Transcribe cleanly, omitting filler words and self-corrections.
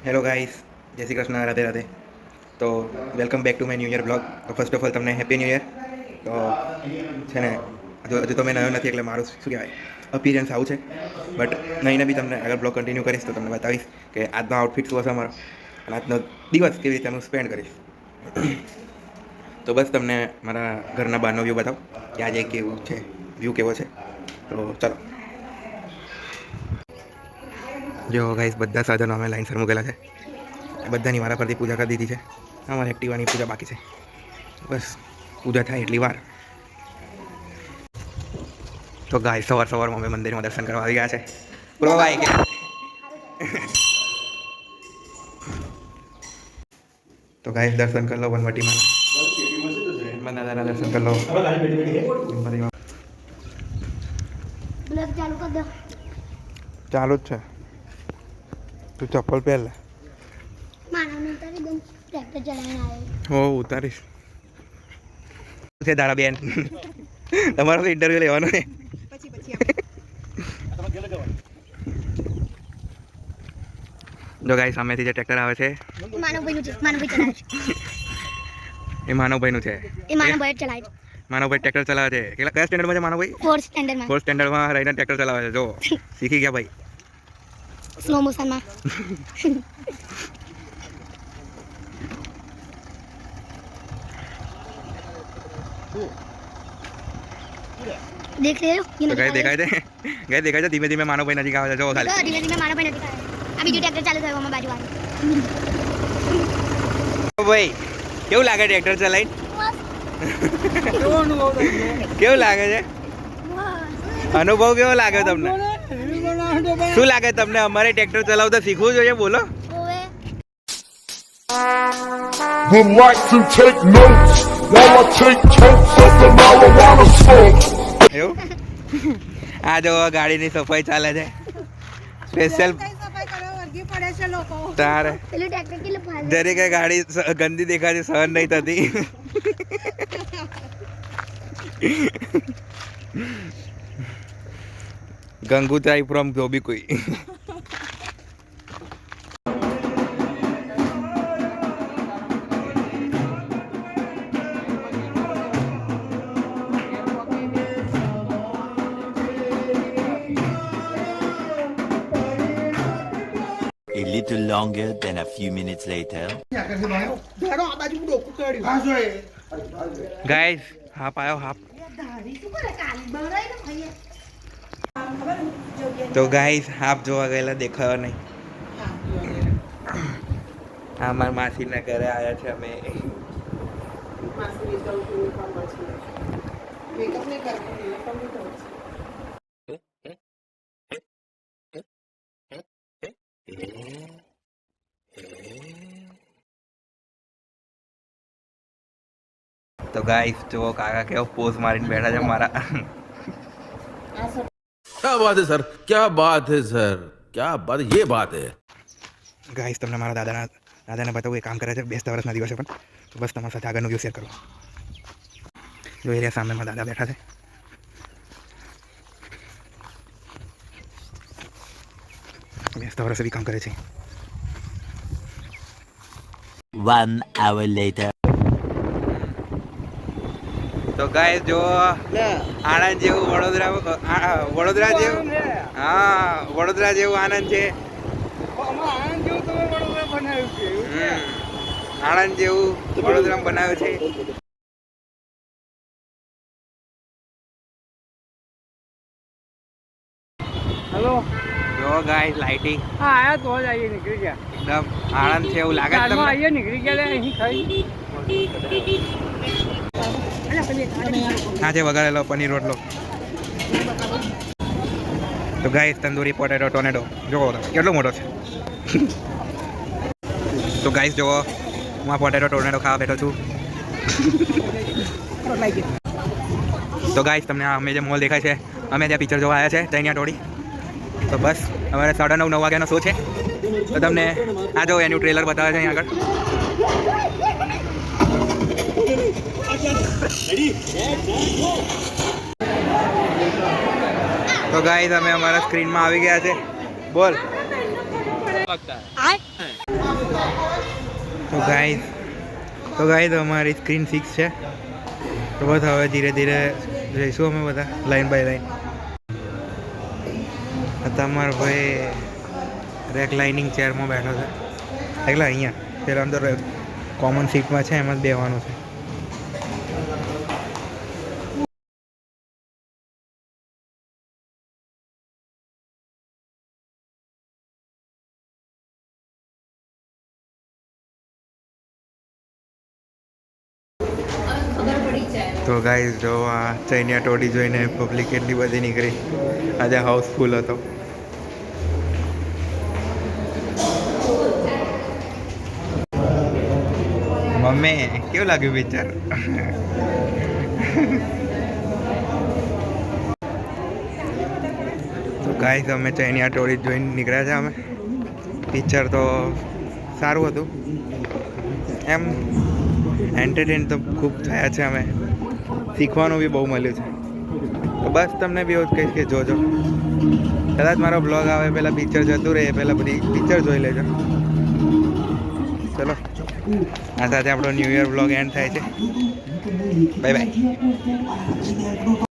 Hello guys, જય શ્રી કૃષ્ણ, રાધે રાધે. તો welcome back to my new year blog. તો ફર્સ્ટ ઓફ ઓલ તમને હેપી ન્યૂ યર. તો છે ને હજુ તો મેં નયો નથી એટલે મારું શું કહેવાય અપિયરન્સ આવું છે. બટ નહીંને બી તમને આગળ બ્લોગ કન્ટિન્યુ કરીશ તો તમને બતાવીશ કે આજનો આઉટફિટ શું હશે અમારો અને આજનો દિવસ કેવી રીતે હું સ્પેન્ડ કરીશ. તો બસ તમને મારા ઘરના બહારનો વ્યૂ બતાવો કે આજે કેવું છે, વ્યૂ કેવો છે. તો ચાલો. જો ગાઈસ બધા સાધનો અમે લાઈનસર મૂકેલા છે. બધાની મારા પરથી પૂજા કરી દીધી છે. અમારે એક્ટિવાની પૂજા બાકી છે. બસ પૂજા થાય એટલી વાર. તો ગાય સવારમાં અમે મંદિરમાં દર્શન કરવા આવી ગયા છે. બોલો ભાઈ કે તો ગાય દર્શન કરી લો વનવટીમાં દાદાના દર્શન કરી લો. ચાલુ જ છે. તું ચપ્પલ પહેર લે. હો ઉતારીશ છે તારા બેન. તમારો તો ઇન્ટરવ્યુ લેવાનો ને. જો ગાય સામેથી જે ટ્રેક્ટર આવે છે એ માનવભાઈનું છે. માનવભાઈ ટ્રેક્ટર ચલાવે છે. કયા સ્ટેન્ડર્ડમાં છે માનવભાઈ? ફોર્થ સ્ટેન્ડર્ડમાં રહીને ટ્રેક્ટર ચલાવે છે. જો શીખી ગયા ભાઈ. સ્લો મોશનમાં देख रहे हो तो गाय देखाય છે ધીમે ધીમે માનવભાઈ નજીક આવે છે. જો ખાલી धीमे धीमे मानो भाई नदी आ बीजू ट्रैक्टर चालू થયો અમાર બાજુવાળો ભાઈ કેવું લાગે ટ્રેક્ટર ચલાઈ? કેવું લાગે છે? અનુભવ કેવો લાગે તમને? શું લાગે તમને? અમારે ટ્રેક્ટર ચલાવતા શીખવું જોઈએ. બોલો. Would like to take notes while I take totes of the marijuana smoke. એવું આ જો ગાડીની સફાઈ ચાલે છે. સ્પેશિયલ તારે જરી કે ગાડી ગંદી દેખાય છે, સહન નહીં થતી. ગંગુત્રાઈ ફ્રોમ ધોબી કોઈ. A little longer than a few minutes later. Guys હાપ આવ્યો હાપ. તો ગાઈસ હાપ જોવા ગયેલા દેખાયો નહીં. હા મારા માસીના ઘરે આવ્યા છે અમે. તો ગાઈસ જો કાકા કેવો પોઝ મારીને બેઠા છે મારા. क्या बात है सर, क्या बात है सર, क्या बात, ये बात है. ગાઈસ તમને મારા દાદાને બતાવું એ કામ કરે છે બેસતા વર્ષના દિવસે પણ. તો બસ તમારા સાથે આગળનો વ્યૂ શેર કરું. જો એરિયા સામે મારા દાદા બેઠા છે. બેસતા વર્ષે બી કામ કરે છે. 1 hour later. તો ગાઈસ જો આણંદ જેવું વડોદરા જેવું વડોદરા જેવું આનંદ છે. આણંદ જેવું વડોદરા બનાવ્યું છે. हेलो જો ગાઈસ લાઇટિંગ हाँ आया तो आज आइए निकल गया એકદમ આણંદ છે એવું લાગે છે में તમને? आइए निकल गया यहीं खाई હા છે વઘારેલો પનીર રોટલો. તો ગાઈસ તંદૂરી પોટેટો ટોનેટો જોવો તમે કેટલો મોટો છે. તો ગાઈસ જોવો હું આ પોટેટો ટોર્નેડો ખાવા બેઠો છું. તો ગાઈસ તમને અમે જે મોલ દેખાય છે અમે ત્યાં પિક્ચર જોવા આવ્યા છે તૈયાર ટોળી. તો બસ અમારે 9:30 વાગ્યાનો શો છે. તો તમને આ જો એનું ટ્રેલર બતાવે છે અહીં આગળ. તો ગાઈસ અમે અમારા સ્ક્રીનમાં આવી ગયા છે. બોલ. તો ગાઈસ અમારી સ્ક્રીન 6 છે. તો બસ હવે ધીરે ધીરે જઈશું અમે બધા લાઈન બાય લાઈન. તમારો ભાઈ રેકલાઇનિંગ ચેરમાં બેઠો છે. એટલે અહીંયા પેલા અંદર કોમન સીટમાં છે, એમાં જ બેસવાનું છે. તો ગાઈઝ જો આ ચૈનિયા ટોડી જોઈને પબ્લિક એટલી બધી નીકળી. આજે હાઉસફુલ હતો. મમ્મી કેવું લાગ્યું પિક્ચર? તો ગાઈઝ અમે ચૈનિયા ટોડી જોઈને નીકળ્યા છે. અમે પિક્ચર તો સારું હતું, એમ એન્ટરટેન તો ખૂબ થયા છે. અમે શીખવાનું બી બહુ મળ્યું છે. તો બસ તમને બી એવું જ કહીશ કે જોજો. કદાચ મારો બ્લોગ આવે પહેલાં પિક્ચર જતું રહે, પહેલાં બધી પિક્ચર જોઈ લેજો. ચલો, આ સાથે આપણો ન્યૂ યર બ્લોગ એન્ડ થાય છે. Bye bye.